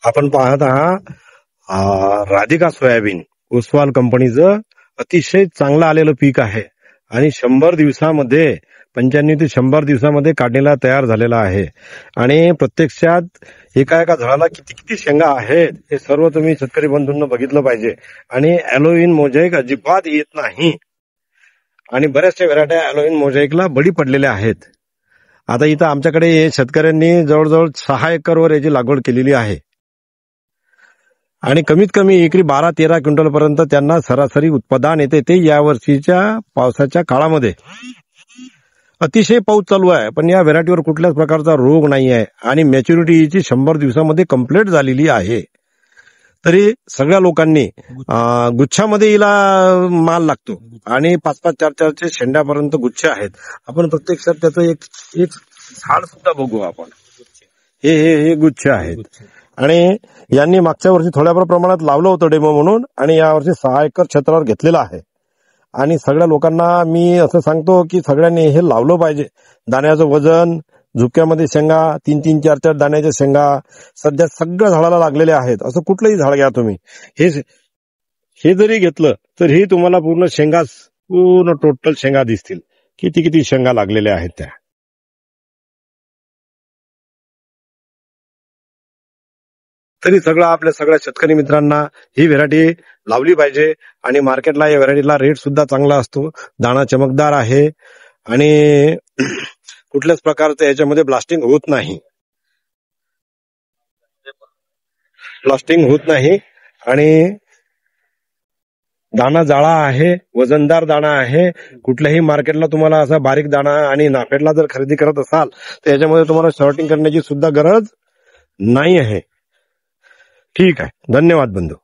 आपण पाहत आहात राधिका सोयाबीन ओसवाल कंपनीचं अतिशय चांगलं आलेलं पीक आहे आणि 100 दिवसामध्ये 95 ते 100 दिवसामध्ये काढणीला तयार झालेला आहे. आणि प्रत्यक्षात एका एका झाडाला किती किती शेंगा आहेत हे सर्व तुम्ही शेतकरी बंधूंना बघितलं पाहिजे. आणि अॅलोइन मोझॅइक अजिबात येत नाही आणि बऱ्याचशा व्हरायट्या अॅलोइन मोझॅइकला बळी पडलेल्या आहेत. आता इथं आमच्याकडे शेतकऱ्यांनी जवळजवळ 6 एकरवर याची लागवड केलेली आहे आणि कमीत कमी एकरी 12-13 क्विंटल पर्यंत त्यांना सरासरी उत्पादन येते. ते या वर्षीच्या पावसाच्या काळामध्ये अतिशय पाऊस चालू आहे पण या व्हरायटीवर कुठल्याच प्रकारचा रोग नाही आहे आणि मॅच्युरिटी हिची 100 दिवसामध्ये कंप्लीट झालेली आहे. तरी सगळ्या लोकांनी गुच्छामध्ये हिला माल लागतो आणि 5-5, 4-4 शेंड्यापर्यंत गुच्छ आहेत. आपण प्रत्यक्षात त्याचं एक झाड सुद्धा बघू आपण. हे गुच्छ आहेत आणि यांनी मागच्या वर्षी थोड्या प्रमाणात लावलं होतं डेमो म्हणून आणि यावर्षी 6 एकर क्षेत्रावर घेतलेलं आहे. आणि सगळ्या लोकांना मी असं सांगतो की सगळ्यांनी हे लावलं पाहिजे. दाण्याचं वजन, झुक्यामध्ये शेंगा, 3-3, 4-4 दाण्याच्या शेंगा सध्या सगळ्या झाडाला लागलेले आहेत. असं कुठलंही झाड घ्या तुम्ही, हे जरी घेतलं तर हे तुम्हाला पूर्ण शेंगा, पूर्ण टोटल शेंगा दिसतील. किती किती शेंगा लागलेल्या आहेत त्या. तरी सगळं आपल्या सगळ्या शेतकरी मित्रांना ही व्हरायटी लावली पाहिजे आणि मार्केटला या व्हरायटीला रेट सुद्धा चांगला असतो. दाणा चमकदार आहे आणि कुठल्याच प्रकारचं याच्यामध्ये ब्लास्टिंग होत नाही आणि दाणा जाळा आहे, वजनदार दाणा आहे. कुठल्याही मार्केटला तुम्हाला असा बारीक दाणा आणि नाफेडला जर खरेदी करत असाल तर याच्यामध्ये तुम्हाला शॉर्टिंग करण्याची सुद्धा गरज नाही आहे. ठीक आहे, धन्यवाद बंधू.